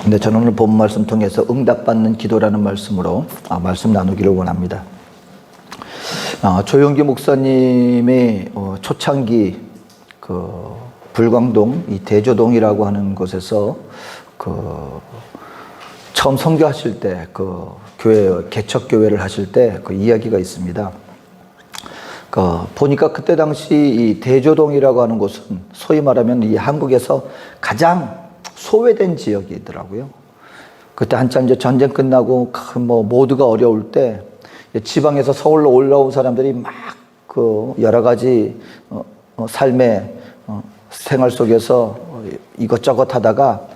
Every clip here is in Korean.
근데 저는 오늘 본 말씀 통해서 응답받는 기도라는 말씀으로 말씀 나누기를 원합니다. 조영기 목사님의 초창기 불광동 이 대조동이라고 하는 곳에서 처음 선교하실 때 교회 개척 교회를 하실 때 이야기가 있습니다. 보니까 그때 당시 이 대조동이라고 하는 곳은 소위 말하면 이 한국에서 가장 소외된 지역이더라고요. 그때 한참 이제 전쟁 끝나고 모두가 어려울 때 지방에서 서울로 올라온 사람들이 막 여러 가지 삶의 생활 속에서 이것저것 하다가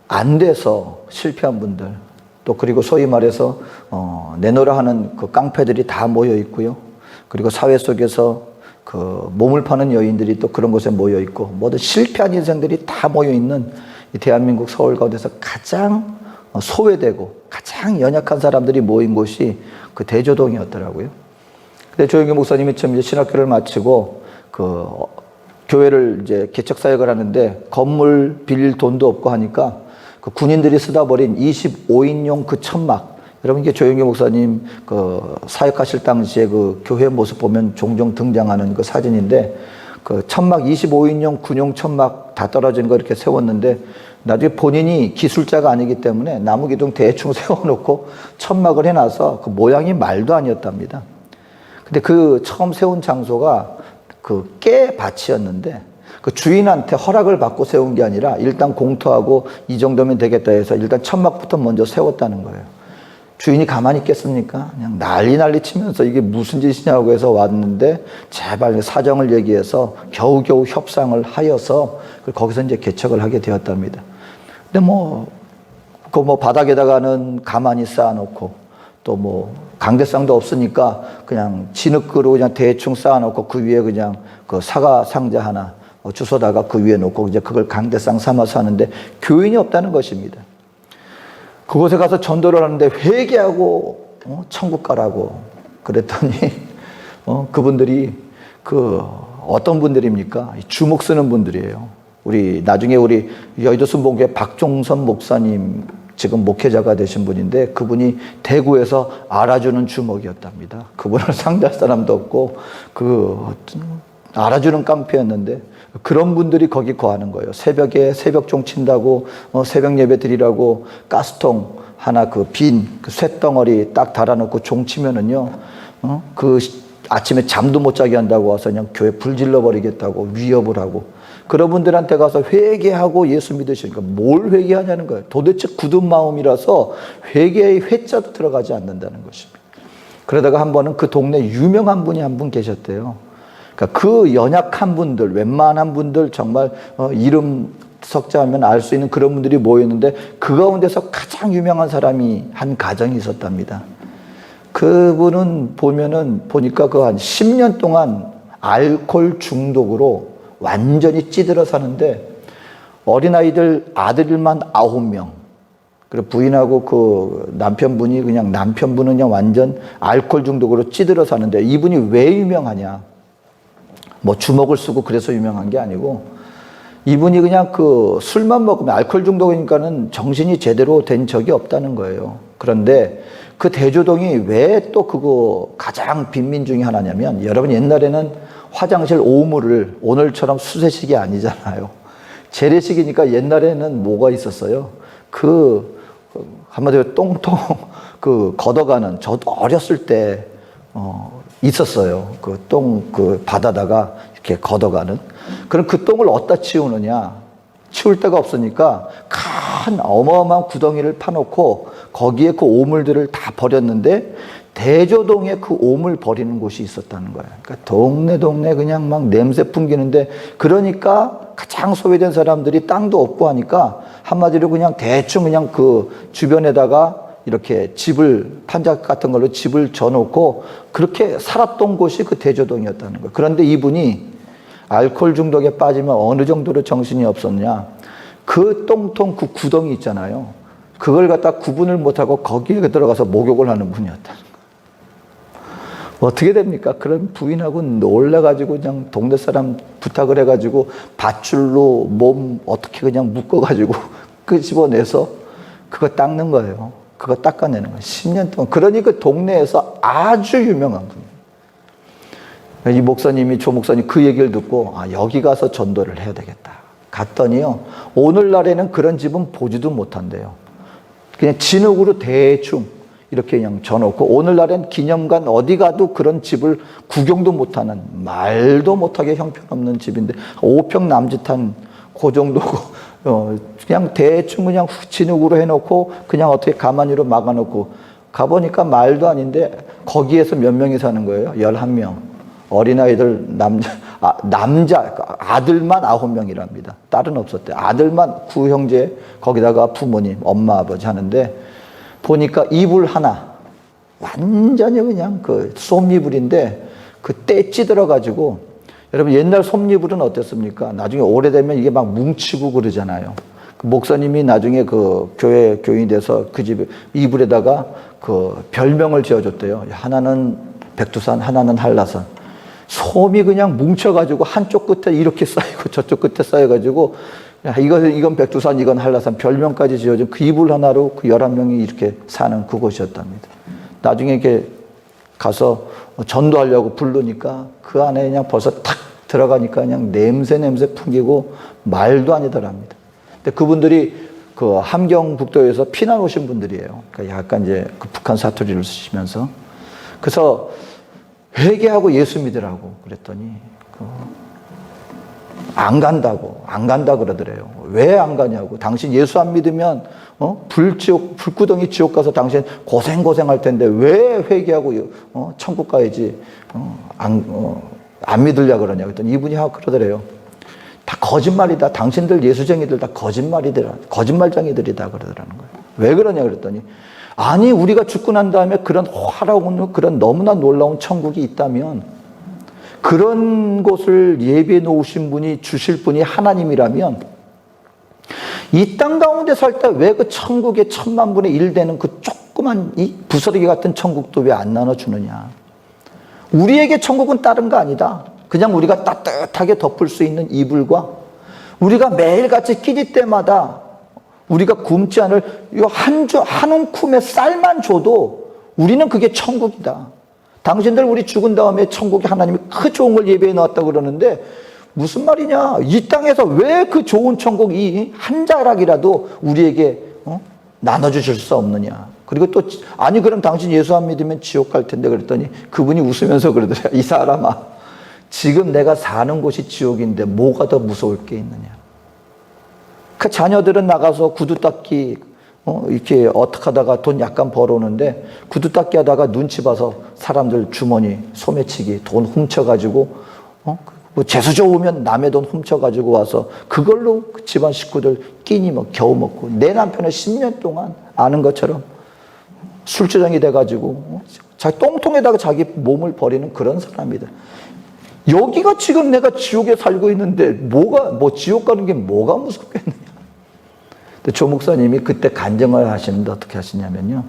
안 돼서 실패한 분들, 또 그리고 소위 말해서 내노라 하는 깡패들이 다 모여 있고요. 그리고 사회 속에서 몸을 파는 여인들이 또 그런 곳에 모여 있고 모든 실패한 인생들이 다 모여 있는 이 대한민국 서울 가운데서 가장 소외되고 가장 연약한 사람들이 모인 곳이 그 대조동이었더라고요. 근데 조영기 목사님이 처음 신학교를 마치고 교회를 이제 개척 사역을 하는데 건물 빌릴 돈도 없고 하니까 군인들이 쓰다 버린 25인용 천막, 여러분 이게 조영기 목사님 사역하실 당시에 교회 모습 보면 종종 등장하는 사진인데 천막 25인용 군용 천막 다 떨어진 거 이렇게 세웠는데 나중에 본인이 기술자가 아니기 때문에 나무 기둥 대충 세워놓고 천막을 해놔서 모양이 말도 아니었답니다. 근데 처음 세운 장소가 깨밭이었는데 주인한테 허락을 받고 세운 게 아니라 일단 공터하고 이 정도면 되겠다 해서 일단 천막부터 먼저 세웠다는 거예요. 주인이 가만히 있겠습니까? 그냥 난리 치면서 이게 무슨 짓이냐고 해서 왔는데 제발 사정을 얘기해서 겨우겨우 협상을 하여서 거기서 이제 개척을 하게 되었답니다. 근데 바닥에다가는 가만히 쌓아놓고 또 강대상도 없으니까 그냥 진흙으로 그냥 대충 쌓아놓고 그 위에 그냥 사과 상자 하나 주워다가 그 위에 놓고 이제 그걸 강대상 삼아서 하는데 교인이 없다는 것입니다. 그곳에 가서 전도를 하는데 회개하고 천국 가라고 그랬더니 그분들이 어떤 분들입니까? 주먹 쓰는 분들이에요. 나중에 우리 여의도 순복음교회 박종선 목사님 지금 목회자가 되신 분인데 그분이 대구에서 알아주는 주먹이었답니다. 그분을 상대할 사람도 없고 알아주는 깡패였는데 그런 분들이 거기 거하는 거예요. 새벽에 새벽종 친다고 새벽 예배 드리라고 가스통 하나 빈 쇳덩어리 딱 달아놓고 종 치면은요 아침에 잠도 못 자게 한다고 와서 그냥 교회 불질러 버리겠다고 위협을 하고, 그런 분들한테 가서 회개하고 예수 믿으시니까 뭘 회개하냐는 거예요. 도대체 굳은 마음이라서 회개의 회자도 들어가지 않는다는 것입니다. 그러다가 한 번은 그 동네 유명한 분이 한 분 계셨대요. 그러니까 연약한 분들, 웬만한 분들 정말 이름 석자하면 알 수 있는 그런 분들이 모였는데 그 가운데서 가장 유명한 사람이 한 가정이 있었답니다. 그분은 보니까 한 10년 동안 알코올 중독으로 완전히 찌들어 사는데 어린아이들 아들만 9명, 그리고 부인하고 남편분은 그냥 완전 알코올 중독으로 찌들어 사는데 이분이 왜 유명하냐? 주먹을 쓰고 그래서 유명한 게 아니고 이분이 그냥 술만 먹으면 알코올 중독이니까는 정신이 제대로 된 적이 없다는 거예요. 그런데 그 대조동이 왜 또 가장 빈민 중에 하나냐면, 여러분 옛날에는 화장실 오물을 오늘처럼 수세식이 아니잖아요. 재래식이니까 옛날에는 뭐가 있었어요? 한마디로 똥통 걷어가는, 저도 어렸을 때 있었어요. 바다다가 이렇게 걷어가는. 그럼 그 똥을 어디다 치우느냐? 치울 데가 없으니까 큰 어마어마한 구덩이를 파놓고 거기에 오물들을 다 버렸는데 대조동에 오물 버리는 곳이 있었다는 거예요. 그러니까 동네 그냥 막 냄새 풍기는데, 그러니까 가장 소외된 사람들이 땅도 없고 하니까 한마디로 그냥 대충 그냥 주변에다가 이렇게 판자 같은 걸로 집을 져놓고 그렇게 살았던 곳이 대조동이었다는 거예요. 그런데 이분이 알코올 중독에 빠지면 어느 정도로 정신이 없었냐? 똥통 구덩이 있잖아요. 그걸 갖다 구분을 못하고 거기에 들어가서 목욕을 하는 분이었다는 거예요. 어떻게 됩니까? 그런 부인하고 놀래가지고 그냥 동네 사람 부탁을 해가지고 밧줄로 몸 어떻게 그냥 묶어가지고 끄집어내서 그거 닦는 거예요. 그거 닦아내는 거예요. 10년 동안. 그러니 그 동네에서 아주 유명한 분이에요. 이 목사님이, 조 목사님 그 얘기를 듣고, 여기 가서 전도를 해야 되겠다. 갔더니요, 오늘날에는 그런 집은 보지도 못한대요. 그냥 진흙으로 대충 이렇게 그냥 져놓고, 오늘날엔 기념관 어디 가도 그런 집을 구경도 못하는, 말도 못하게 형편없는 집인데, 5평 남짓한 그 정도고, 그냥 대충 그냥 진흙으로 해놓고, 그냥 어떻게 가만히로 막아놓고, 가보니까 말도 아닌데, 거기에서 몇 명이 사는 거예요? 11명. 어린아이들, 남자, 아들만 9명이랍니다. 딸은 없었대요. 아들만 9형제, 거기다가 부모님, 엄마, 아버지 하는데, 보니까 이불 하나, 완전히 그냥 그 솜이불인데, 그 때 찌들어가지고, 여러분 옛날 솜이불은 어땠습니까? 나중에 오래되면 이게 막 뭉치고 그러잖아요. 그 목사님이 나중에 그 교회 교인이 돼서 그 집에 이불에다가 그 별명을 지어줬대요. 하나는 백두산, 하나는 한라산. 솜이 그냥 뭉쳐가지고 한쪽 끝에 이렇게 쌓이고 저쪽 끝에 쌓여가지고, 이건 백두산, 이건 한라산, 별명까지 지어준 그 이불 하나로 그 11명이 이렇게 사는 그곳이었답니다. 나중에 이렇게 가서 전도하려고 부르니까 그 안에 그냥 벌써 탁 들어가니까 그냥 냄새 풍기고 말도 아니더랍니다. 근데 그분들이 그 함경북도에서 피난 오신 분들이에요. 그러니까 약간 이제 그 북한 사투리를 쓰시면서. 그래서 회개하고 예수 믿으라고 그랬더니 안 간다 그러더래요. 왜 안 가냐고. 당신 예수 안 믿으면 불구덩이 지옥 가서 당신 고생할 텐데 왜 회개하고 천국 가야지 안 믿으려 그러냐 그랬더니 이분이 그러더래요. 다 거짓말이다. 당신들 예수쟁이들 다 거짓말쟁이들이다 그러더라는 거예요. 왜 그러냐 그랬더니, 아니 우리가 죽고 난 다음에 그런 화려한, 그런 너무나 놀라운 천국이 있다면 그런 곳을 예비해 놓으신 분이, 주실 분이 하나님이라면 이 땅 가운데 살 때 왜 그 천국의 1000만 분의 1 되는 그 조그만 이 부스러기 같은 천국도 왜 안 나눠주느냐. 우리에게 천국은 다른 거 아니다. 그냥 우리가 따뜻하게 덮을 수 있는 이불과 우리가 매일같이 끼니 때마다 우리가 굶지 않을 한 움큼의 쌀만 줘도 우리는 그게 천국이다. 당신들 우리 죽은 다음에 천국에 하나님이 그 좋은 걸 예배해 놨다고 그러는데 무슨 말이냐. 이 땅에서 왜 그 좋은 천국 이 한 자락이라도 우리에게 나눠주실 수 없느냐. 그리고 또 아니 그럼 당신 예수 안 믿으면 지옥 갈 텐데 그랬더니 그분이 웃으면서 그러더래요. 이 사람아, 지금 내가 사는 곳이 지옥인데 뭐가 더 무서울 게 있느냐. 그 자녀들은 나가서 구두 닦기 이렇게 어떻게 하다가 돈 약간 벌어오는데 구두 닦기 하다가 눈치 봐서 사람들 주머니 소매치기 돈 훔쳐가지고 뭐 재수 좋으면 남의 돈 훔쳐가지고 와서 그걸로 집안 식구들 끼니 겨우 먹고, 내 남편은 10년 동안 아는 것처럼 술주정이 돼가지고 자기 똥통에다가 자기 몸을 버리는 그런 사람이다. 여기가 지금 내가 지옥에 살고 있는데 지옥 가는 게 뭐가 무섭겠느냐. 근데 조 목사님이 그때 간증을 하시는데 어떻게 하시냐면요,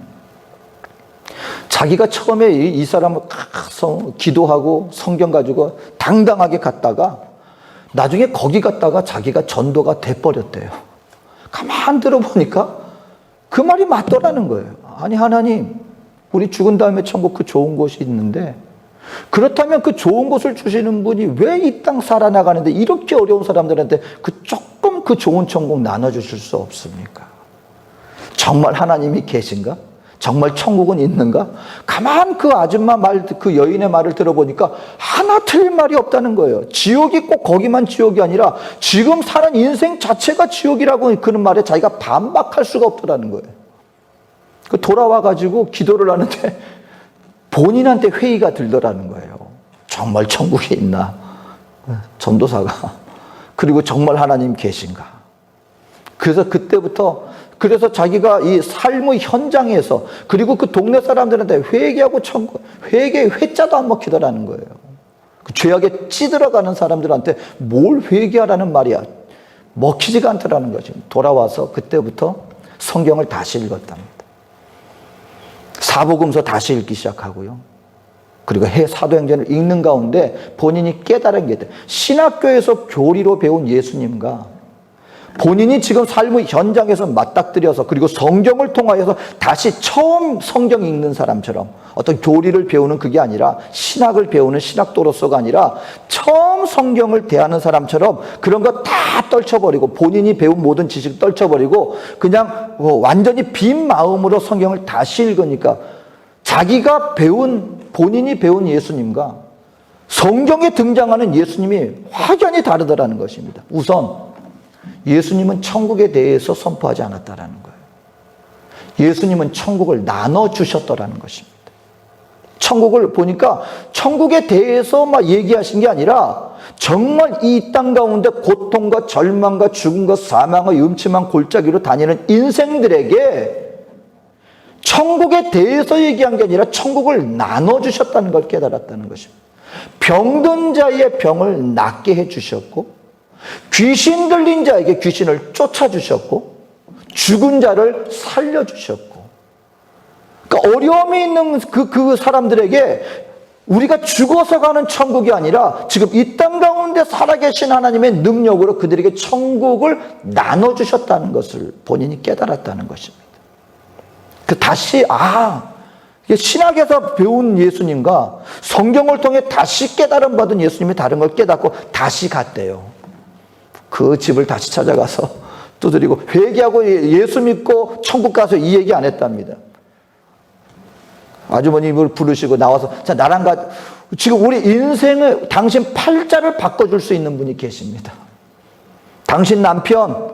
자기가 처음에 이 사람을 가서 기도하고 성경 가지고 당당하게 갔다가 나중에 거기 갔다가 자기가 전도가 돼버렸대요. 가만 들어보니까 그 말이 맞더라는 거예요. 아니 하나님, 우리 죽은 다음에 천국 그 좋은 곳이 있는데 그렇다면 그 좋은 곳을 주시는 분이 왜 이 땅 살아나가는데 이렇게 어려운 사람들한테 조금 그 좋은 천국 나눠주실 수 없습니까? 정말 하나님이 계신가? 정말 천국은 있는가? 가만 그 아줌마 그 여인의 말을 들어보니까 하나 틀린 말이 없다는 거예요. 지옥이 꼭 거기만 지옥이 아니라 지금 사는 인생 자체가 지옥이라고 그런 말에 자기가 반박할 수가 없더라는 거예요. 그 돌아와가지고 기도를 하는데 본인한테 회의가 들더라는 거예요. 정말 천국에 있나? 전도사가. 그리고 정말 하나님 계신가? 그래서 그때부터 자기가 이 삶의 현장에서 그리고 그 동네 사람들한테 회개하고 회개의 회자도 안 먹히더라는 거예요. 그 죄악에 찌들어가는 사람들한테 뭘 회개하라는 말이야. 먹히지가 않더라는 거죠. 돌아와서 그때부터 성경을 다시 읽었답니다. 사복음서 다시 읽기 시작하고요. 그리고 사도행전을 읽는 가운데 본인이 깨달은 게 신학교에서 교리로 배운 예수님과 본인이 지금 삶의 현장에서 맞닥뜨려서 그리고 성경을 통하여서 다시 처음 성경 읽는 사람처럼 어떤 교리를 배우는 그게 아니라 신학을 배우는 신학도로서가 아니라 처음 성경을 대하는 사람처럼 그런 거 다 떨쳐버리고 본인이 배운 모든 지식 떨쳐버리고 그냥 완전히 빈 마음으로 성경을 다시 읽으니까 자기가 본인이 배운 예수님과 성경에 등장하는 예수님이 확연히 다르더라는 것입니다. 우선 예수님은 천국에 대해서 선포하지 않았다라는 거예요. 예수님은 천국을 나눠주셨더라는 것입니다. 천국을 보니까 천국에 대해서 막 얘기하신 게 아니라 정말 이 땅 가운데 고통과 절망과 죽음과 사망과 음침한 골짜기로 다니는 인생들에게 천국에 대해서 얘기한 게 아니라 천국을 나눠주셨다는 걸 깨달았다는 것입니다. 병든 자의 병을 낫게 해주셨고 귀신 들린 자에게 귀신을 쫓아주셨고 죽은 자를 살려주셨고 그러니까 어려움이 있는 그 사람들에게 우리가 죽어서 가는 천국이 아니라 지금 이 땅 가운데 살아계신 하나님의 능력으로 그들에게 천국을 나눠주셨다는 것을 본인이 깨달았다는 것입니다. 다시 신학에서 배운 예수님과 성경을 통해 다시 깨달음 받은 예수님이 다른 걸 깨닫고 다시 갔대요. 그 집을 다시 찾아가서 두드리고 회개하고 예수 믿고 천국 가서 이 얘기 안 했답니다. 아주머님을 부르시고 나와서 자 나랑 지금 우리 인생을 당신 팔자를 바꿔줄 수 있는 분이 계십니다. 당신 남편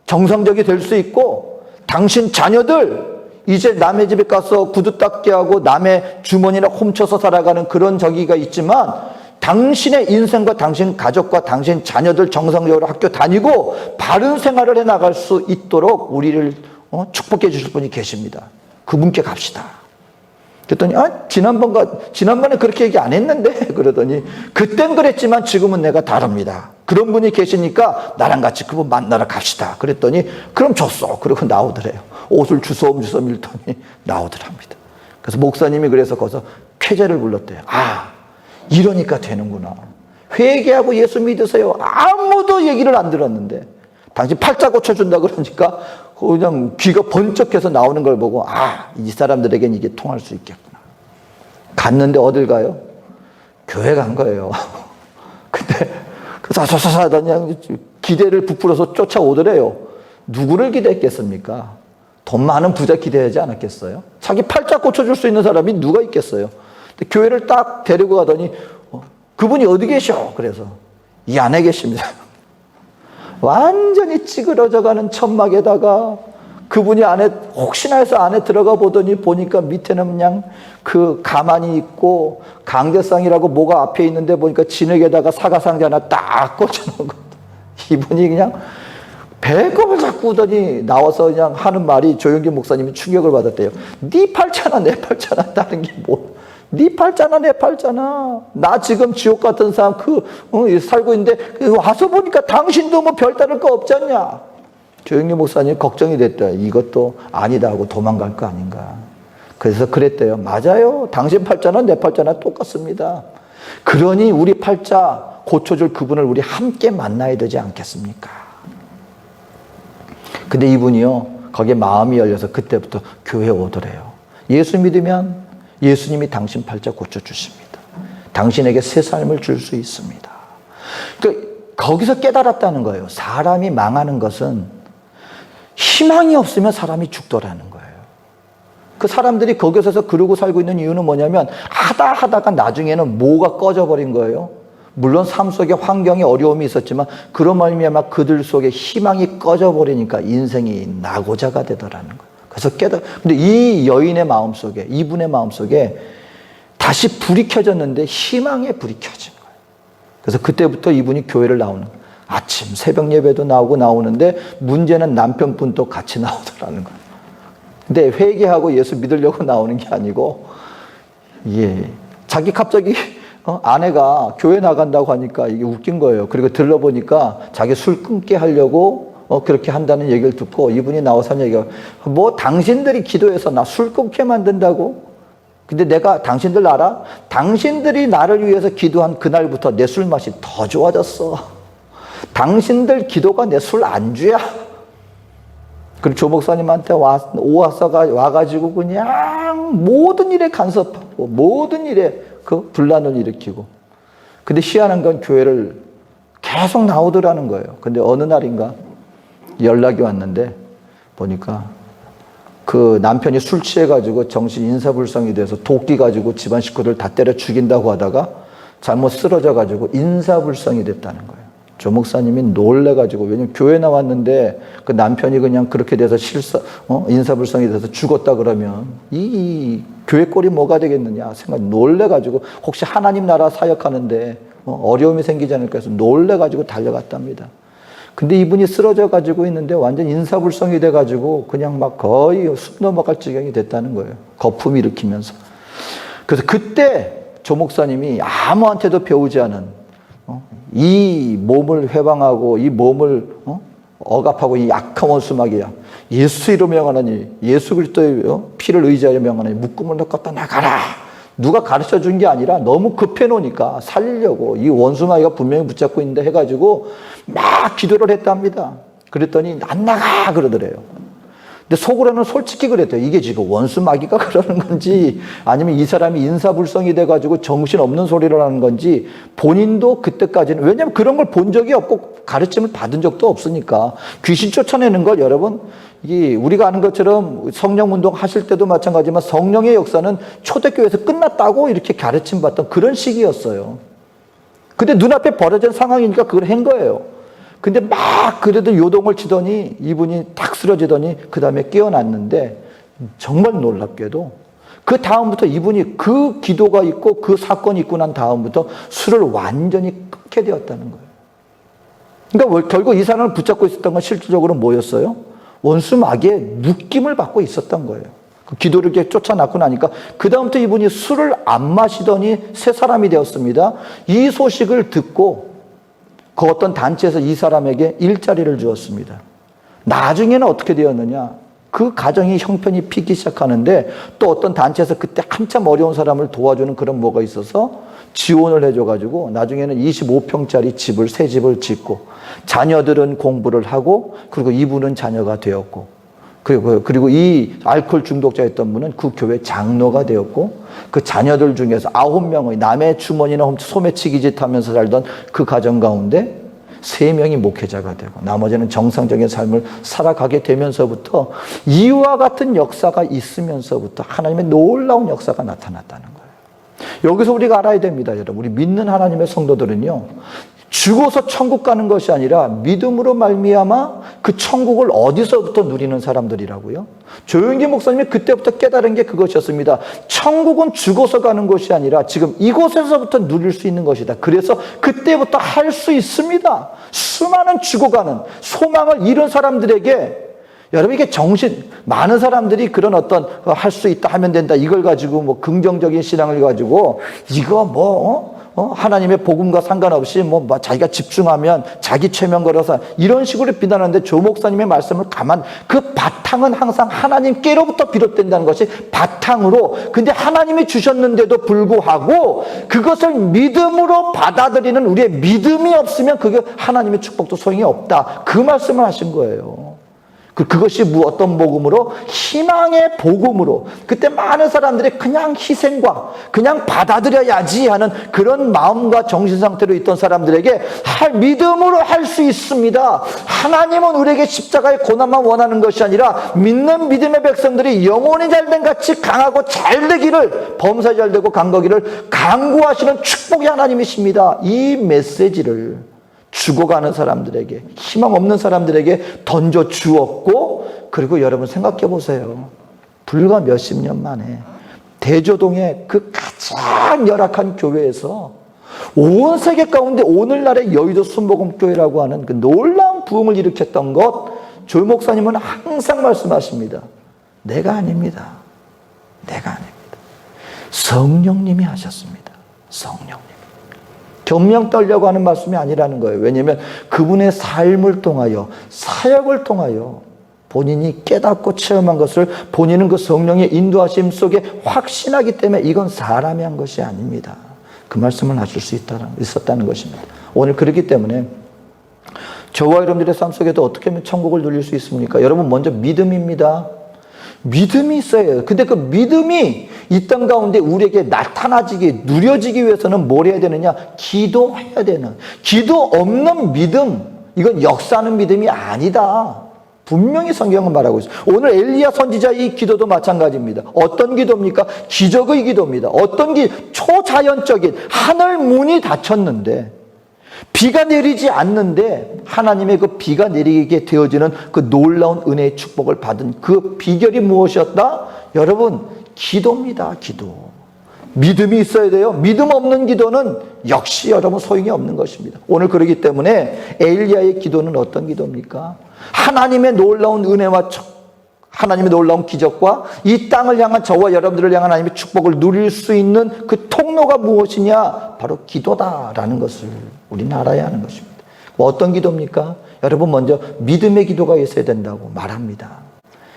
정상적이 될 수 있고 당신 자녀들 이제 남의 집에 가서 구두 닦게 하고 남의 주머니나 훔쳐서 살아가는 그런 저기가 있지만 당신의 인생과 당신 가족과 당신 자녀들 정상적으로 학교 다니고 바른 생활을 해나갈 수 있도록 우리를 축복해 주실 분이 계십니다. 그분께 갑시다. 그랬더니 지난번에 그렇게 얘기 안 했는데 그러더니 그땐 그랬지만 지금은 내가 다릅니다. 그런 분이 계시니까 나랑 같이 그분 만나러 갑시다. 그랬더니 그럼 줬어. 그러고 나오더래요. 옷을 주섬주섬 밀더니 나오더랍니다. 그래서 목사님이 그래서 거기서 쾌재를 불렀대요. 이러니까 되는구나. 회개하고 예수 믿으세요. 아무도 얘기를 안 들었는데 당신 팔자 고쳐준다 그러니까 그냥 귀가 번쩍해서 나오는 걸 보고 이 사람들에겐 이게 통할 수 있겠구나. 갔는데 어딜 가요? 교회 간 거예요. 근데 사사사사 그냥 기대를 부풀어서 쫓아오더래요. 누구를 기대했겠습니까? 돈 많은 부자 기대하지 않았겠어요? 자기 팔자 고쳐줄 수 있는 사람이 누가 있겠어요? 근데 교회를 딱 데리고 가더니 그분이 어디 계셔? 그래서 이 안에 계십니다. 완전히 찌그러져가는 천막에다가 그분이 안에 혹시나 해서 안에 들어가 보더니 보니까 밑에는 그냥 가만히 있고 강대상이라고 뭐가 앞에 있는데 보니까 진흙에다가 사과상자 하나 딱 꽂혀놓은 것. 이분이 그냥 배꼽을 잡고 오더니 나와서 그냥 하는 말이 조용기 목사님이 충격을 받았대요. 네 팔자나 내 팔자나 다른 게 뭐? 네 팔자나 내 팔자나 나 지금 지옥 같은 삶 살고 있는데 와서 보니까 당신도 뭐 별다를 거 없지 않냐. 조영기 목사님 걱정이 됐대요. 이것도 아니다 하고 도망갈 거 아닌가. 그래서 그랬대요. 맞아요. 당신 팔자나 내 팔자나 똑같습니다. 그러니 우리 팔자 고쳐줄 그분을 우리 함께 만나야 되지 않겠습니까? 근데 이분이요 거기에 마음이 열려서 그때부터 교회에 오더래요. 예수 믿으면 예수님이 당신 팔자 고쳐주십니다. 당신에게 새 삶을 줄 수 있습니다. 그러니까 거기서 깨달았다는 거예요. 사람이 망하는 것은 희망이 없으면 사람이 죽더라는 거예요. 그 사람들이 거기서 그러고 살고 있는 이유는 뭐냐면 하다가 나중에는 뭐가 꺼져버린 거예요. 물론 삶 속에 환경에 어려움이 있었지만 그런 말미암아 그들 속에 희망이 꺼져버리니까 인생이 낙오자가 되더라는 거예요. 그래서 근데 이 여인의 마음속에 이분의 마음속에 다시 불이 켜졌는데 희망의 불이 켜진 거예요. 그래서 그때부터 이분이 교회를 나오는 거예요. 아침 새벽 예배도 나오는데 문제는 남편분도 같이 나오더라는 거예요. 근데 회개하고 예수 믿으려고 나오는 게 아니고 자기 갑자기 아내가 교회 나간다고 하니까 이게 웃긴 거예요. 그리고 들러보니까 자기 술 끊게 하려고 그렇게 한다는 얘기를 듣고 이분이 나와서 하는 얘기가 뭐 당신들이 기도해서 나 술 끊게 만든다고? 근데 내가 당신들 알아? 당신들이 나를 위해서 기도한 그날부터 내 술 맛이 더 좋아졌어. 당신들 기도가 내 술 안주야. 그리고 조 목사님한테 와가지고 그냥 모든 일에 간섭하고 모든 일에 그 분란을 일으키고. 근데 희한한 건 교회를 계속 나오더라는 거예요. 근데 어느 날인가 연락이 왔는데 보니까 그 남편이 술 취해가지고 정신 인사불성이 돼서 도끼 가지고 집안 식구들 다 때려 죽인다고 하다가 잘못 쓰러져가지고 인사불성이 됐다는 거예요. 조 목사님이 놀래가지고, 왜냐면 교회 나왔는데 그 남편이 그냥 그렇게 돼서 인사불성이 돼서 죽었다 그러면 이 교회 꼴이 뭐가 되겠느냐 놀래가지고 혹시 하나님 나라 사역하는데 어려움이 생기지 않을까 해서 놀래가지고 달려갔답니다. 근데 이분이 쓰러져가지고 있는데 완전 인사불성이 돼가지고 그냥 막 거의 숨 넘어갈 지경이 됐다는 거예요. 거품 일으키면서. 그래서 그때 조 목사님이 아무한테도 배우지 않은 이 몸을 회방하고 이 몸을 억압하고 이 약한 원수마귀야, 예수 이름으로 명하노니, 예수 그리스도의 피를 의지하여 명하노니 묶음을 꺾었다 나가라. 누가 가르쳐 준 게 아니라 너무 급해 놓으니까 살리려고 이 원수마귀가 분명히 붙잡고 있는데 해가지고 막 기도를 했답니다. 그랬더니 안 나가 그러더래요. 근데 속으로는 솔직히 그랬대요. 이게 지금 원수마귀가 그러는 건지 아니면 이 사람이 인사불성이 돼가지고 정신없는 소리를 하는 건지 본인도 그때까지는, 왜냐하면 그런 걸 본 적이 없고 가르침을 받은 적도 없으니까. 귀신 쫓아내는 걸 여러분, 이게 우리가 아는 것처럼 성령운동 하실 때도 마찬가지지만 성령의 역사는 초대교회에서 끝났다고 이렇게 가르침 받던 그런 시기였어요. 근데 눈앞에 벌어진 상황이니까 그걸 한 거예요. 근데 막 그래도 요동을 치더니 이분이 탁 쓰러지더니 그 다음에 깨어났는데 정말 놀랍게도 그 다음부터 이분이 그 기도가 있고 그 사건이 있고 난 다음부터 술을 완전히 끊게 되었다는 거예요. 그러니까 결국 이 사람을 붙잡고 있었던 건 실질적으로 뭐였어요? 원수 마귀의 묶임을 받고 있었던 거예요. 그 기도를 이렇게 쫓아놨고 나니까 그 다음부터 이분이 술을 안 마시더니 새 사람이 되었습니다. 이 소식을 듣고 그 어떤 단체에서 이 사람에게 일자리를 주었습니다. 나중에는 어떻게 되었느냐? 그 가정이 형편이 피기 시작하는데 또 어떤 단체에서 그때 한참 어려운 사람을 도와주는 그런 뭐가 있어서 지원을 해줘가지고 나중에는 25평짜리 집을, 새 집을 짓고 자녀들은 공부를 하고 그리고 이분은 자녀가 되었고 그리고 이 알코올 중독자였던 분은 그 교회 장로가 되었고 그 자녀들 중에서 9명의 남의 주머니나 소매치기짓 하면서 살던 그 가정 가운데 3명이 목회자가 되고 나머지는 정상적인 삶을 살아가게 되면서부터 이와 같은 역사가 있으면서부터 하나님의 놀라운 역사가 나타났다는 거예요. 여기서 우리가 알아야 됩니다, 여러분. 우리 믿는 하나님의 성도들은요, 죽어서 천국 가는 것이 아니라 믿음으로 말미암아 그 천국을 어디서부터 누리는 사람들이라고요. 조용기 목사님이 그때부터 깨달은 게 그것이었습니다. 천국은 죽어서 가는 것이 아니라 지금 이곳에서부터 누릴 수 있는 것이다. 그래서 그때부터 할 수 있습니다. 수많은 죽어가는 소망을 잃은 사람들에게, 여러분, 이게 많은 사람들이 그런 어떤 할 수 있다 하면 된다 이걸 가지고 뭐 긍정적인 신앙을 가지고 이거 하나님의 복음과 상관없이 자기가 집중하면 자기 최면 걸어서 이런 식으로 비난하는데 조 목사님의 말씀을 그 바탕은 항상 하나님께로부터 비롯된다는 것이 바탕으로, 근데 하나님이 주셨는데도 불구하고 그것을 믿음으로 받아들이는 우리의 믿음이 없으면 그게 하나님의 축복도 소용이 없다. 그 말씀을 하신 거예요. 그것이 어떤 복음으로? 희망의 복음으로. 그때 많은 사람들이 그냥 희생과 그냥 받아들여야지 하는 그런 마음과 정신 상태로 있던 사람들에게 믿음으로 할 수 있습니다. 하나님은 우리에게 십자가의 고난만 원하는 것이 아니라 믿는 믿음의 백성들이 영혼이 잘된 같이 강하고 잘되기를, 범사에 잘되고 강거기를 강구하시는 축복의 하나님이십니다. 이 메시지를 죽어가는 사람들에게, 희망 없는 사람들에게 던져 주었고, 그리고 여러분 생각해 보세요. 불과 몇십 년 만에 대조동의 그 가장 열악한 교회에서 온 세계 가운데 오늘날의 여의도 순복음교회라고 하는 그 놀라운 부흥을 일으켰던 것, 조 목사님은 항상 말씀하십니다. 내가 아닙니다. 내가 아닙니다. 성령님이 하셨습니다. 성령님. 경명 떨려고 하는 말씀이 아니라는 거예요. 왜냐하면 그분의 삶을 통하여, 사역을 통하여 본인이 깨닫고 체험한 것을 본인은 그 성령의 인도하심 속에 확신하기 때문에 이건 사람이 한 것이 아닙니다. 그 말씀을 하실 수 있었다는 것입니다. 오늘 그렇기 때문에 저와 여러분들의 삶 속에도 어떻게 하면 천국을 누릴 수 있습니까? 여러분, 먼저 믿음입니다. 믿음이 있어야 해요. 근데 그 믿음이 이 땅 가운데 우리에게 나타나지기, 누려지기 위해서는 뭘 해야 되느냐? 기도해야 되는. 기도 없는 믿음, 이건 역사하는 믿음이 아니다. 분명히 성경은 말하고 있어요. 오늘 엘리야 선지자의 기도도 마찬가지입니다. 어떤 기도입니까? 기적의 기도입니다. 어떤 초자연적인 하늘 문이 닫혔는데 비가 내리지 않는데 하나님의 그 비가 내리게 되어지는 그 놀라운 은혜의 축복을 받은 그 비결이 무엇이었다? 여러분, 기도입니다. 기도. 믿음이 있어야 돼요. 믿음 없는 기도는 역시 여러분 소용이 없는 것입니다. 오늘 그러기 때문에 엘리야의 기도는 어떤 기도입니까? 하나님의 놀라운 은혜와 하나님의 놀라운 기적과 이 땅을 향한 저와 여러분들을 향한 하나님의 축복을 누릴 수 있는 그 통로가 무엇이냐? 바로 기도다라는 것을 우리는 알아야 하는 것입니다. 어떤 기도입니까? 여러분, 먼저 믿음의 기도가 있어야 된다고 말합니다.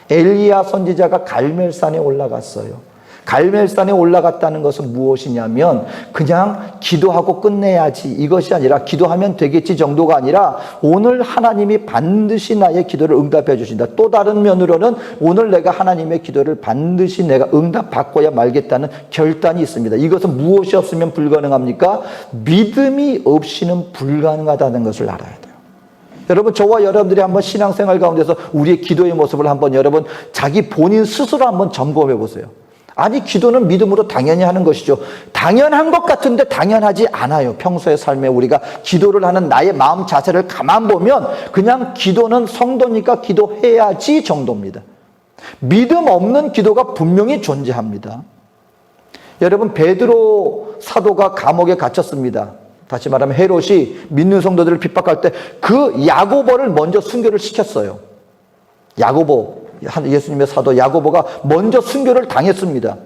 엘리야 선지자가 갈멜산에 올라갔어요. 갈멜산에 올라갔다는 것은 무엇이냐면 그냥 기도하고 끝내야지 이것이 아니라 기도하면 되겠지 정도가 아니라 오늘 하나님이 반드시 나의 기도를 응답해 주신다. 또 다른 면으로는 오늘 내가 하나님의 기도를 반드시 내가 응답받고야 말겠다는 결단이 있습니다. 이것은 무엇이 없으면 불가능합니까? 믿음이 없이는 불가능하다는 것을 알아야 돼요. 여러분, 저와 여러분들이 한번 신앙생활 가운데서 우리의 기도의 모습을 한번 여러분 자기 본인 스스로 한번 점검해 보세요. 아니, 기도는 믿음으로 당연히 하는 것이죠. 당연한 것 같은데 당연하지 않아요. 평소의 삶에 우리가 기도를 하는 나의 마음 자세를 가만 보면 그냥 기도는 성도니까 기도해야지 정도입니다. 믿음 없는 기도가 분명히 존재합니다. 여러분, 베드로 사도가 감옥에 갇혔습니다. 다시 말하면 헤롯이 믿는 성도들을 핍박할 때 그 야고보를 먼저 순교를 시켰어요. 야고보, 예수님의 사도 야고보가 먼저 순교를 당했습니다.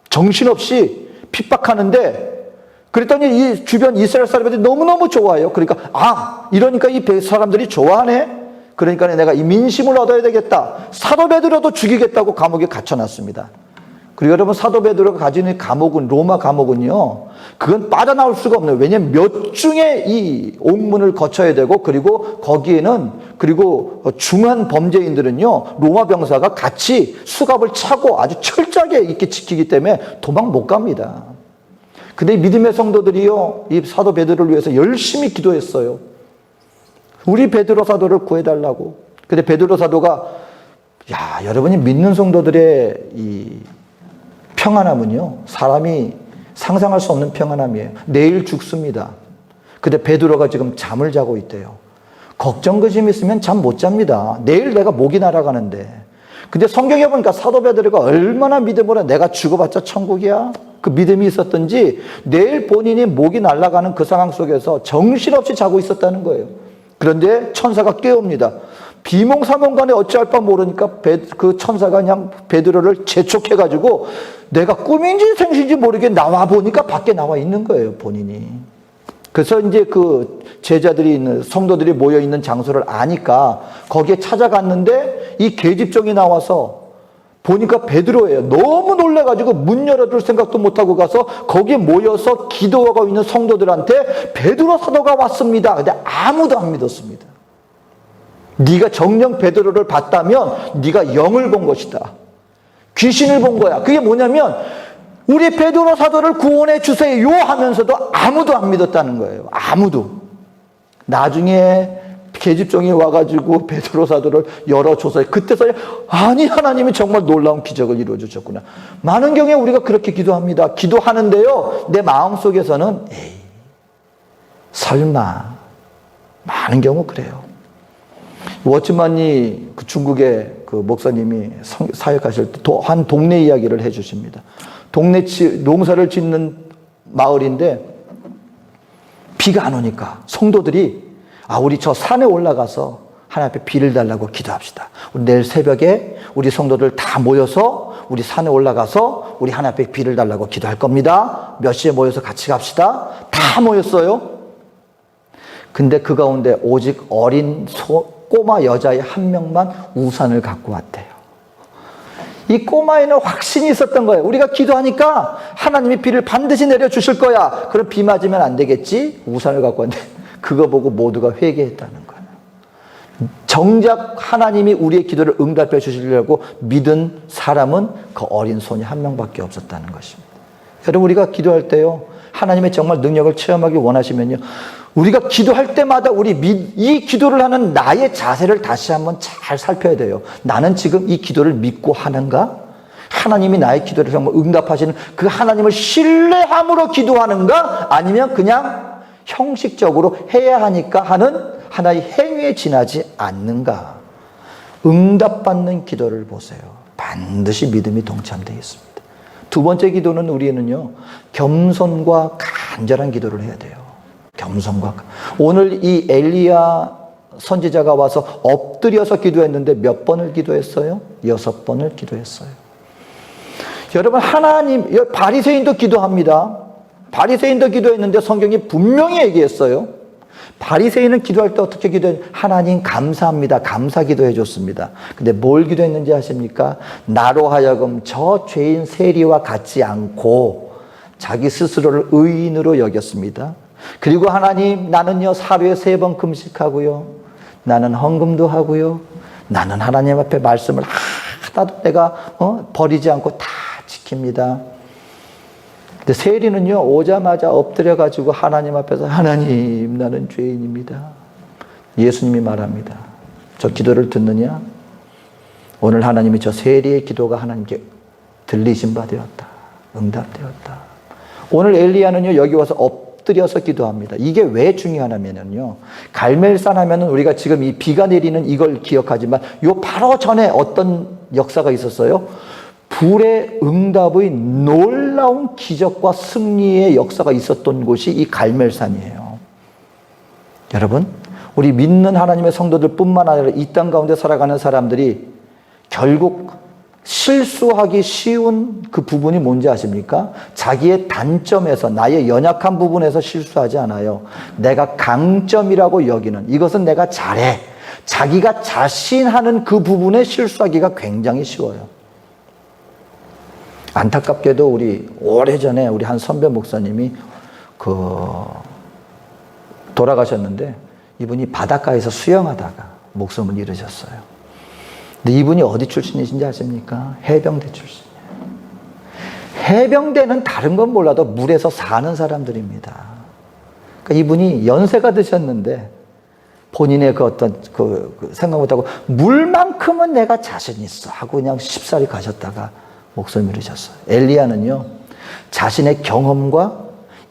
정신없이 핍박하는데 그랬더니 이 주변 이스라엘 사람들이 너무너무 좋아해요. 그러니까 이러니까 이 사람들이 좋아하네. 그러니까 내가 이 민심을 얻어야 되겠다. 사도 베드로도 죽이겠다고 감옥에 갇혀놨습니다. 그리고 여러분, 사도 베드로가 가지는 감옥은, 로마 감옥은요, 그건 빠져나올 수가 없네요. 왜냐하면 몇 중의 이 옥문을 거쳐야 되고, 그리고 거기에는, 그리고 중한 범죄인들은요, 로마 병사가 같이 수갑을 차고 아주 철저하게 이렇게 지키기 때문에 도망 못 갑니다. 근데 믿음의 성도들이요, 이 사도 베드로를 위해서 열심히 기도했어요. 우리 베드로 사도를 구해달라고. 근데 베드로 사도가, 여러분이 믿는 성도들의 이 평안함은요, 사람이 상상할 수 없는 평안함이에요. 내일 죽습니다. 근데 베드로가 지금 잠을 자고 있대요. 걱정 근심 있으면 잠 못 잡니다. 내일 내가 목이 날아가는데. 근데 성경에 보니까 사도 베드로가 얼마나 믿음으로 내가 죽어봤자 천국이야? 그 믿음이 있었던지 내일 본인이 목이 날아가는 그 상황 속에서 정신없이 자고 있었다는 거예요. 그런데 천사가 깨웁니다. 비몽사몽간에 어찌할 바 모르니까 그 천사가 그냥 베드로를 재촉해가지고 내가 꿈인지 생신지 모르게 나와 보니까 밖에 나와 있는 거예요, 본인이. 그래서 이제 그 제자들이 있는, 성도들이 모여 있는 장소를 아니까 거기에 찾아갔는데 이 계집종이 나와서 보니까 베드로예요. 너무 놀래가지고 문 열어줄 생각도 못하고 가서 거기에 모여서 기도하고 있는 성도들한테 베드로 사도가 왔습니다. 근데 아무도 안 믿었습니다. 네가 정녕 베드로를 봤다면 네가 영을 본 것이다. 귀신을 본 거야. 그게 뭐냐면 우리 베드로 사도를 구원해 주세요 하면서도 아무도 안 믿었다는 거예요. 아무도. 나중에 계집종이 와가지고 베드로 사도를 열어줘서 그때서야 아니, 하나님이 정말 놀라운 기적을 이루어주셨구나. 많은 경우에 우리가 그렇게 기도합니다. 기도하는데요, 내 마음속에서는 설마. 많은 경우 그래요. 워치만이 그 중국의 그 목사님이 사역하실 때 한 동네 이야기를 해주십니다. 동네 농사를 짓는 마을인데 비가 안 오니까 성도들이 우리 저 산에 올라가서 하나님 앞에 비를 달라고 기도합시다. 우리 내일 새벽에 우리 성도들 다 모여서 우리 산에 올라가서 우리 하나님 앞에 비를 달라고 기도할 겁니다. 몇 시에 모여서 같이 갑시다. 다 모였어요. 근데 그 가운데 오직 어린 꼬마 여자의 한 명만 우산을 갖고 왔대요. 이 꼬마에는 확신이 있었던 거예요. 우리가 기도하니까 하나님이 비를 반드시 내려주실 거야. 그럼 비 맞으면 안 되겠지? 우산을 갖고 왔는데 그거 보고 모두가 회개했다는 거예요. 정작 하나님이 우리의 기도를 응답해 주시려고 믿은 사람은 그 어린 손이 한 명밖에 없었다는 것입니다. 여러분, 우리가 기도할 때요, 하나님의 정말 능력을 체험하기 원하시면요, 우리가 기도할 때마다 이 기도를 하는 나의 자세를 다시 한번 잘 살펴야 돼요. 나는 지금 이 기도를 믿고 하는가? 하나님이 나의 기도를 정말 응답하시는 그 하나님을 신뢰함으로 기도하는가? 아니면 그냥 형식적으로 해야 하니까 하는 하나의 행위에 지나지 않는가? 응답받는 기도를 보세요. 반드시 믿음이 동참되어 있습니다. 두 번째 기도는 우리는요, 겸손과 간절한 기도를 해야 돼요. 겸손과. 오늘 이 엘리야 선지자가 와서 엎드려서 기도했는데 몇 번을 기도했어요? 6번을 기도했어요. 여러분, 하나님, 바리새인도 기도합니다. 바리새인도 기도했는데 성경이 분명히 얘기했어요. 바리새인은 기도할 때 어떻게 기도했냐? 하나님 감사합니다. 감사 기도해 줬습니다. 근데 뭘 기도했는지 아십니까? 나로 하여금 저 죄인 세리와 같지 않고 자기 스스로를 의인으로 여겼습니다. 그리고 하나님, 나는요 하루에 3번 금식하고요, 나는 헌금도 하고요, 나는 하나님 앞에 말씀을 하나도 내가 버리지 않고 다 지킵니다. 근데 세리는요, 오자마자 엎드려가지고 하나님 앞에서, 하나님, 나는 죄인입니다. 예수님이 말합니다. 저 기도를 듣느냐? 오늘 하나님이 저 세리의 기도가 하나님께 들리신 바 되었다. 응답되었다. 오늘 엘리야는요, 여기 와서 엎드려서 기도합니다. 이게 왜 중요하냐면요, 갈멜산 하면은 우리가 지금 이 비가 내리는 이걸 기억하지만 요 바로 전에 어떤 역사가 있었어요? 불의 응답의 놀라운 기적과 승리의 역사가 있었던 곳이 이 갈멜산이에요. 여러분, 우리 믿는 하나님의 성도들 뿐만 아니라 이 땅 가운데 살아가는 사람들이 결국 실수하기 쉬운 그 부분이 뭔지 아십니까? 자기의 단점에서, 나의 연약한 부분에서 실수하지 않아요. 내가 강점이라고 여기는, 이것은 내가 잘해, 자기가 자신하는 그 부분에 실수하기가 굉장히 쉬워요. 안타깝게도 우리 오래전에 우리 한 선배 목사님이 돌아가셨는데, 이분이 바닷가에서 수영하다가 목숨을 잃으셨어요. 근데 이분이 어디 출신이신지 아십니까? 해병대 출신이에요. 해병대는 다른 건 몰라도 물에서 사는 사람들입니다. 그러니까 이분이 연세가 드셨는데 본인의 그 어떤 생각 못하고 물만큼은 내가 자신 있어 하고 그냥 쉽사리 가셨다가 목숨을 잃으셨어요. 엘리야는요, 자신의 경험과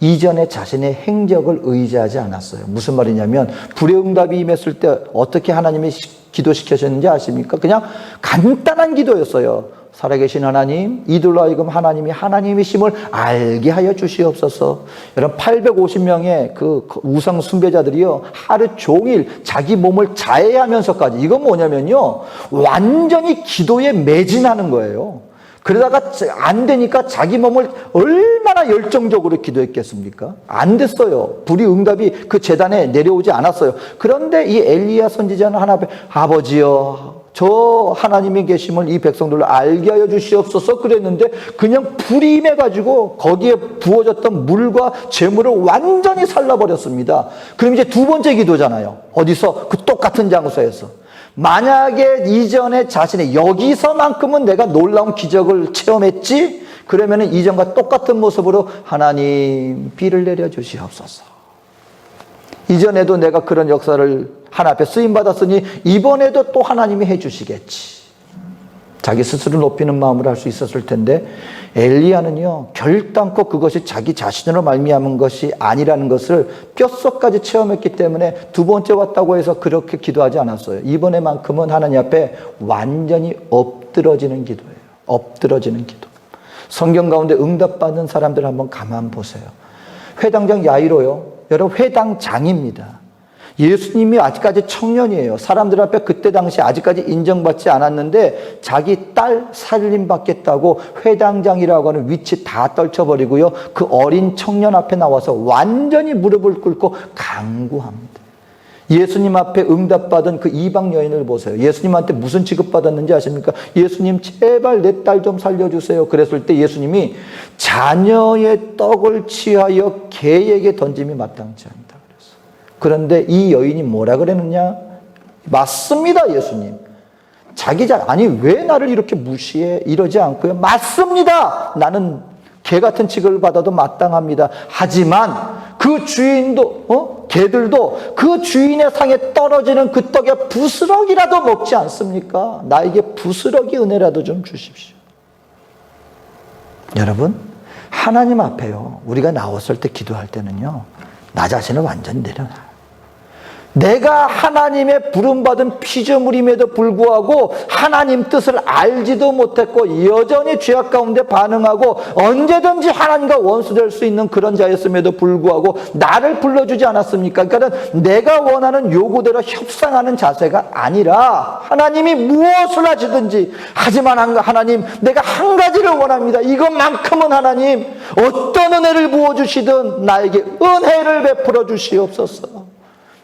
이전에 자신의 행적을 의지하지 않았어요. 무슨 말이냐면, 불의 응답이 임했을 때 어떻게 하나님이 기도시키셨는지 아십니까? 그냥 간단한 기도였어요. 살아계신 하나님, 이들로 하여금 하나님이 하나님이심을 알게 하여 주시옵소서. 여러분, 850명의 그 우상 숭배자들이요, 하루 종일 자기 몸을 자해하면서까지, 이건 뭐냐면요, 완전히 기도에 매진하는 거예요. 그러다가 안 되니까 자기 몸을 얼마나 열정적으로 기도했겠습니까? 안 됐어요. 불의 응답이 그 제단에 내려오지 않았어요. 그런데 이 엘리야 선지자는 하나 앞에, 아버지여, 저 하나님이 계심을 이 백성들로 알게 하여 주시옵소서 그랬는데, 그냥 불이 임해가지고 거기에 부어졌던 물과 재물을 완전히 살라버렸습니다. 그럼 이제 두 번째 기도잖아요. 어디서? 그 똑같은 장소에서. 만약에 이전에 자신의 여기서만큼은 내가 놀라운 기적을 체험했지? 그러면 이전과 똑같은 모습으로 하나님, 비를 내려주시옵소서. 이전에도 내가 그런 역사를 하나님 앞에 쓰임받았으니 이번에도 또 하나님이 해주시겠지. 자기 스스로 높이는 마음으로 할 수 있었을 텐데, 엘리야는요, 결단코 그것이 자기 자신으로 말미암은 것이 아니라는 것을 뼛속까지 체험했기 때문에 두 번째 왔다고 해서 그렇게 기도하지 않았어요. 이번에만큼은 하나님 앞에 완전히 엎드러지는 기도예요. 엎드러지는 기도. 성경 가운데 응답받는 사람들 한번 가만 보세요. 회당장 야이로요, 여러분, 회당장입니다. 예수님이 아직까지 청년이에요. 사람들 앞에 그때 당시 아직까지 인정받지 않았는데 자기 딸 살림받겠다고 회당장이라고 하는 위치 다 떨쳐버리고요, 그 어린 청년 앞에 나와서 완전히 무릎을 꿇고 간구합니다. 예수님 앞에 응답받은 그 이방 여인을 보세요. 예수님한테 무슨 취급받았는지 아십니까? 예수님, 제발 내 딸 좀 살려주세요. 그랬을 때 예수님이 자녀의 떡을 취하여 개에게 던짐이 마땅치 않다. 그런데 이 여인이 뭐라 그랬느냐? 맞습니다, 예수님. 아니, 왜 나를 이렇게 무시해? 이러지 않고요. 맞습니다. 나는 개 같은 취급을 받아도 마땅합니다. 하지만 그 주인도, 개들도 그 주인의 상에 떨어지는 그 떡에 부스러기라도 먹지 않습니까? 나에게 부스러기 은혜라도 좀 주십시오. 여러분, 하나님 앞에요, 우리가 나왔을 때 기도할 때는요, 나 자신을 완전히 내려놔. 내가 하나님의 부름받은 피조물임에도 불구하고 하나님 뜻을 알지도 못했고 여전히 죄악 가운데 반응하고 언제든지 하나님과 원수될 수 있는 그런 자였음에도 불구하고 나를 불러주지 않았습니까? 그러니까 내가 원하는 요구대로 협상하는 자세가 아니라 하나님이 무엇을 하시든지, 하지만 하나님, 내가 한 가지를 원합니다. 이것만큼은 하나님 어떤 은혜를 부어주시든 나에게 은혜를 베풀어 주시옵소서.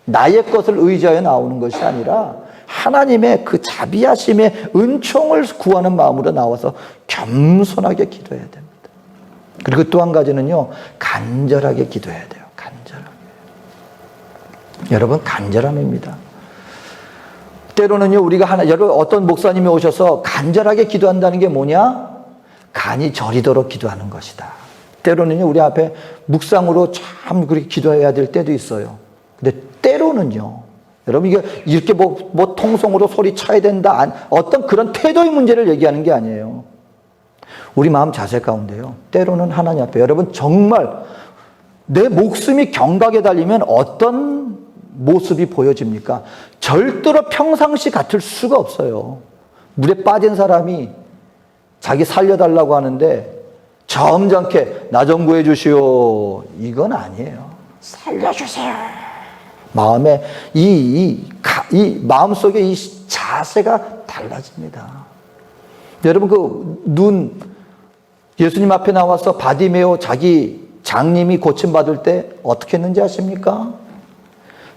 나의 것을 의지하여 나오는 것이 아니라 하나님의 그 자비하심의 은총을 구하는 마음으로 나와서 겸손하게 기도해야 됩니다. 그리고 또 한 가지는요, 간절하게 기도해야 돼요. 간절하게. 여러분, 간절함입니다. 때로는요, 여러분, 어떤 목사님이 오셔서 간절하게 기도한다는 게 뭐냐? 간이 저리도록 기도하는 것이다. 때로는요, 우리 앞에 묵상으로 참 그렇게 기도해야 될 때도 있어요. 근데 때로는요, 여러분, 이게 이렇게 뭐 통성으로 소리 쳐야 된다, 어떤 그런 태도의 문제를 얘기하는 게 아니에요. 우리 마음 자세 가운데요, 때로는 하나님 앞에, 여러분, 정말 내 목숨이 경각에 달리면 어떤 모습이 보여집니까? 절대로 평상시 같을 수가 없어요. 물에 빠진 사람이 자기 살려달라고 하는데 점잖게 나 좀 구해 주시오, 이건 아니에요. 살려주세요. 마음에 이 마음속에 이 자세가 달라집니다. 여러분, 예수님 앞에 나와서 바디메오 자기 장님이 고침받을 때 어떻게 했는지 아십니까?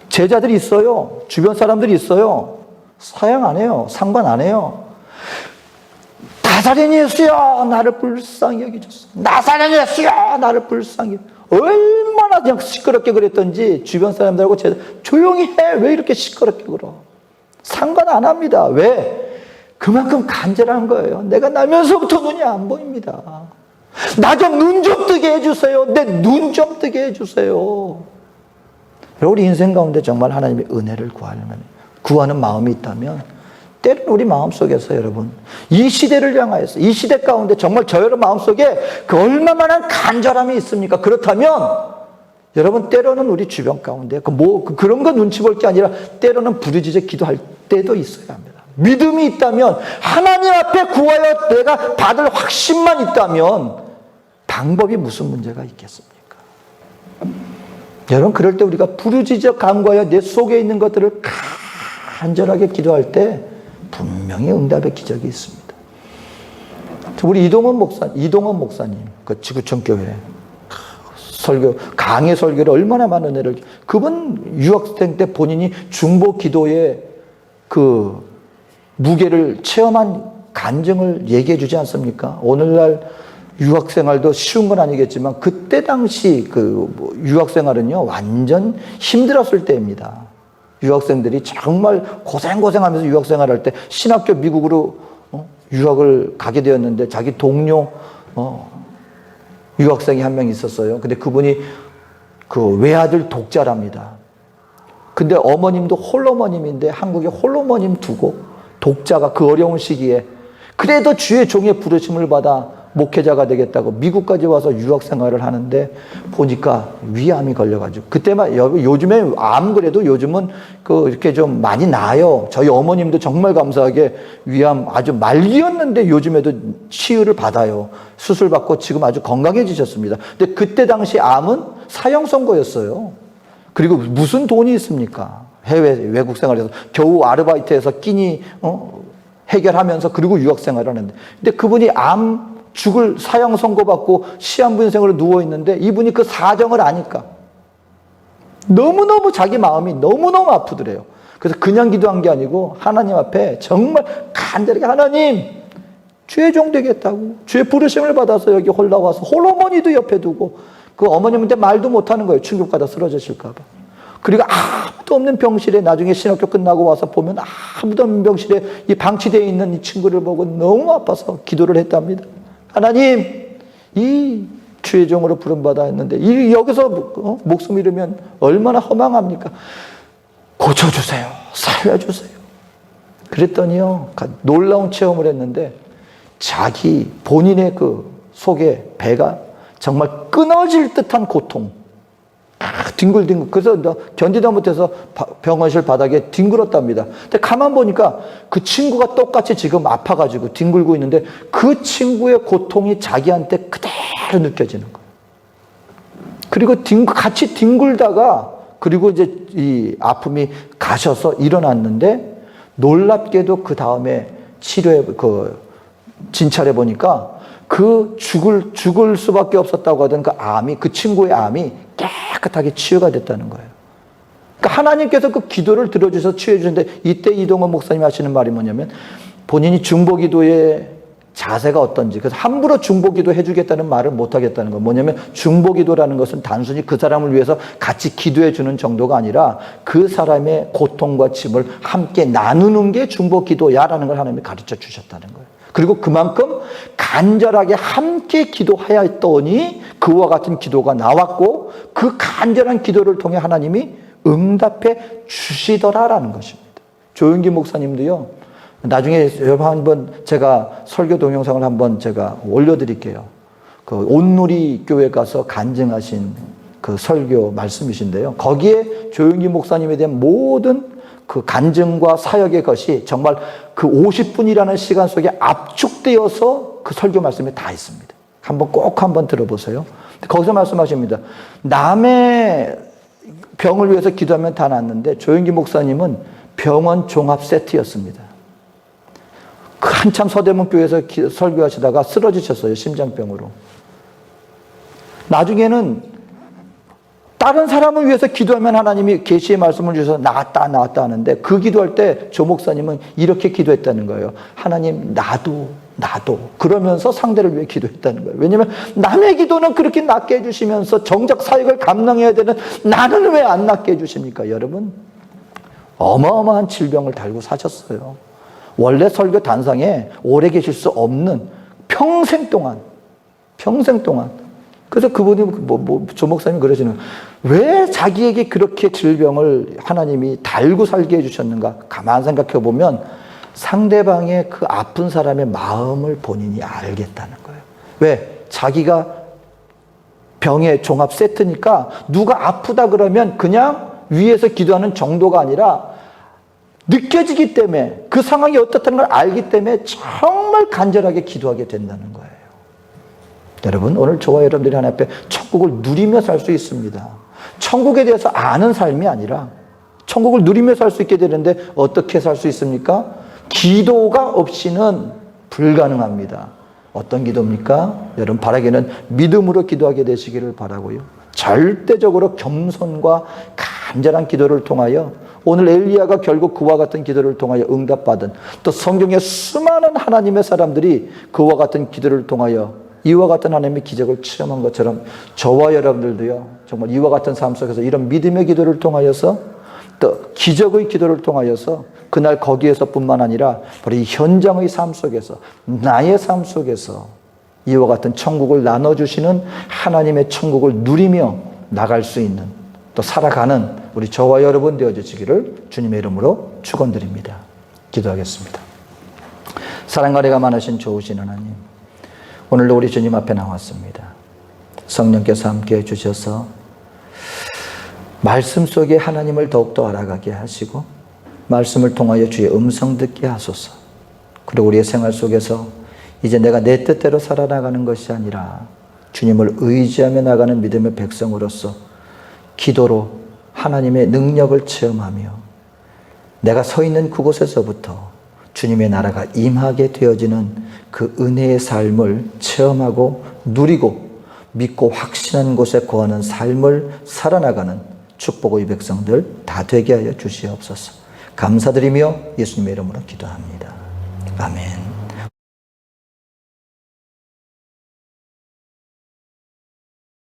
제자들이 있어요. 주변 사람들이 있어요. 사양 안 해요. 상관 안 해요. 나사렛 예수야, 나를 불쌍히 여기소서. 나사렛 예수야, 나를 불쌍히. 얼마나 그냥 시끄럽게 그랬던지 주변 사람들하고 조용히 해. 왜 이렇게 시끄럽게 굴어? 상관 안 합니다. 왜? 그만큼 간절한 거예요. 내가 나면서부터 눈이 안 보입니다. 나 좀 눈 좀 뜨게 해주세요. 내 눈 좀 뜨게 해주세요. 우리 인생 가운데 정말 하나님의 은혜를 구하는 마음이 있다면 때로는 우리 마음속에서, 여러분, 이 시대를 향하여서, 이 시대 가운데 정말 저 여러분 마음속에 그 얼마만한 간절함이 있습니까? 그렇다면 여러분, 때로는 우리 주변 가운데 그런 거 눈치 볼 게 아니라 때로는 부르짖어 기도할 때도 있어야 합니다. 믿음이 있다면, 하나님 앞에 구하여 내가 받을 확신만 있다면 방법이 무슨 문제가 있겠습니까? 여러분, 그럴 때 우리가 부르짖어 간구하여 내 속에 있는 것들을 간절하게 기도할 때 분명히 응답의 기적이 있습니다. 우리 이동원 목사님, 그 지구촌 교회 강의 설교를 얼마나 많은 은혜를, 그분 유학생 때 본인이 중보 기도의 그 무게를 체험한 간증을 얘기해 주지 않습니까? 오늘날 유학생활도 쉬운 건 아니겠지만 그때 당시 그 유학생활은요, 완전 힘들었을 때입니다. 유학생들이 정말 고생하면서 유학생활할 때 신학교 미국으로 유학을 가게 되었는데 자기 동료 유학생이 한 명 있었어요. 근데 그분이 그 외아들 독자랍니다. 근데 어머님도 홀로머님인데 한국에 홀로머님 두고 독자가 그 어려운 시기에 그래도 주의 종의 부르심을 받아 목회자가 되겠다고 미국까지 와서 유학생활을 하는데 보니까 위암이 걸려가지고, 그때만, 요즘에 암 그래도 요즘은 이렇게 좀 많이 나아요. 저희 어머님도 정말 감사하게 위암 아주 말기였는데 요즘에도 치유를 받아요. 수술 받고 지금 아주 건강해지셨습니다. 근데 그때 당시 암은 사형 선고였어요. 그리고 무슨 돈이 있습니까? 외국 생활에서 겨우 아르바이트해서 끼니 해결하면서 그리고 유학 생활을 하는데, 근데 그분이 죽을 사형 선고받고 시한부 인생으로 누워있는데 이분이 그 사정을 아니까 너무너무 자기 마음이 너무너무 아프더래요. 그래서 그냥 기도한 게 아니고 하나님 앞에 정말 간절하게, 하나님, 주의 종 되겠다고, 주의 부르심을 받아서 여기 올라와서 홀어머니도 옆에 두고, 그 어머님한테 말도 못하는 거예요. 충격받아 쓰러지실까 봐. 그리고 아무도 없는 병실에 나중에 신학교 끝나고 와서 보면 아무도 없는 병실에 이 방치되어 있는 이 친구를 보고 너무 아파서 기도를 했답니다. 하나님, 이 주의 종으로 부름받았는데 여기서 목숨 잃으면 얼마나 허망합니까? 고쳐주세요. 살려주세요. 그랬더니요, 놀라운 체험을 했는데 자기 본인의 그 속에 배가 정말 끊어질 듯한 고통, 뒹굴뒹굴. 그래서 견디다 못해서 병원실 바닥에 뒹굴었답니다. 근데 가만 보니까 그 친구가 똑같이 지금 아파가지고 뒹굴고 있는데 그 친구의 고통이 자기한테 그대로 느껴지는 거예요. 그리고 같이 뒹굴다가 그리고 이제 이 아픔이 가셔서 일어났는데 놀랍게도 그 다음에 진찰해 보니까 그 죽을 수밖에 없었다고 하던 그 친구의 암이 깨끗하게 치유가 됐다는 거예요. 그러니까 하나님께서 그 기도를 들어주셔서 치유해 주셨는데 이때 이동원 목사님이 하시는 말이 뭐냐면 본인이 중보기도의 자세가 어떤지, 그래서 함부로 중보기도 해주겠다는 말을 못하겠다는 거예요. 뭐냐면 중보기도라는 것은 단순히 그 사람을 위해서 같이 기도해 주는 정도가 아니라 그 사람의 고통과 짐을 함께 나누는 게 중보기도야라는 걸 하나님이 가르쳐 주셨다는 거예요. 그리고 그만큼 간절하게 함께 기도하였더니 그와 같은 기도가 나왔고 그 간절한 기도를 통해 하나님이 응답해 주시더라라는 것입니다. 조윤기 목사님도요, 나중에 한번 제가 설교 동영상을 한번 제가 올려드릴게요. 그 온누리 교회 가서 간증하신 그 설교 말씀이신데요. 거기에 조윤기 목사님에 대한 모든 그 간증과 사역의 것이 정말 그 50분이라는 시간 속에 압축되어서 그 설교 말씀에 다 있습니다. 꼭 한번 들어보세요. 거기서 말씀하십니다. 남의 병을 위해서 기도하면 다 낫는데 조윤기 목사님은 병원 종합 세트였습니다. 한참 서대문 교회에서 설교하시다가 쓰러지셨어요. 심장병으로. 나중에는 다른 사람을 위해서 기도하면 하나님이 계시의 말씀을 주셔서 나았다 하는데 그 기도할 때 조 목사님은 이렇게 기도했다는 거예요. 하나님, 나도 그러면서 상대를 위해 기도했다는 거예요. 왜냐하면 남의 기도는 그렇게 낫게 해주시면서 정작 사역을 감당해야 되는 나는 왜 안 낫게 해주십니까? 여러분, 어마어마한 질병을 달고 사셨어요. 원래 설교 단상에 오래 계실 수 없는 평생 동안. 그래서 그분이 조 목사님이 그러시는 거예요. 왜 자기에게 그렇게 질병을 하나님이 달고 살게 해주셨는가? 가만 생각해 보면 상대방의 그 아픈 사람의 마음을 본인이 알겠다는 거예요. 왜? 자기가 병의 종합 세트니까 누가 아프다 그러면 그냥 위에서 기도하는 정도가 아니라 느껴지기 때문에 그 상황이 어떻다는 걸 알기 때문에 정말 간절하게 기도하게 된다는 거예요. 여러분, 오늘 저와 여러분들이 하나님 앞에 천국을 누리며 살 수 있습니다. 천국에 대해서 아는 삶이 아니라 천국을 누리며 살 수 있게 되는데 어떻게 살 수 있습니까? 기도가 없이는 불가능합니다. 어떤 기도입니까? 여러분, 바라기는 믿음으로 기도하게 되시기를 바라고요. 절대적으로 겸손과 간절한 기도를 통하여 오늘 엘리야가 결국 그와 같은 기도를 통하여 응답받은, 또 성경의 수많은 하나님의 사람들이 그와 같은 기도를 통하여 이와 같은 하나님의 기적을 체험한 것처럼 저와 여러분들도요, 정말 이와 같은 삶 속에서 이런 믿음의 기도를 통하여서 또 기적의 기도를 통하여서 그날 거기에서뿐만 아니라 바로 이 현장의 삶 속에서, 나의 삶 속에서 이와 같은 천국을 나눠주시는 하나님의 천국을 누리며 나갈 수 있는, 또 살아가는 우리 저와 여러분 되어주시기를 주님의 이름으로 축원드립니다. 기도하겠습니다. 사랑과 은혜가 많으신 좋으신 하나님, 오늘도 우리 주님 앞에 나왔습니다. 성령께서 함께 해주셔서 말씀 속에 하나님을 더욱더 알아가게 하시고 말씀을 통하여 주의 음성 듣게 하소서. 그리고 우리의 생활 속에서 이제 내가 내 뜻대로 살아나가는 것이 아니라 주님을 의지하며 나가는 믿음의 백성으로서 기도로 하나님의 능력을 체험하며 내가 서 있는 그곳에서부터 주님의 나라가 임하게 되어지는 그 은혜의 삶을 체험하고 누리고 믿고 확신한 곳에 거하는 삶을 살아나가는 축복의 백성들 다 되게 하여 주시옵소서. 감사드리며 예수님의 이름으로 기도합니다. 아멘.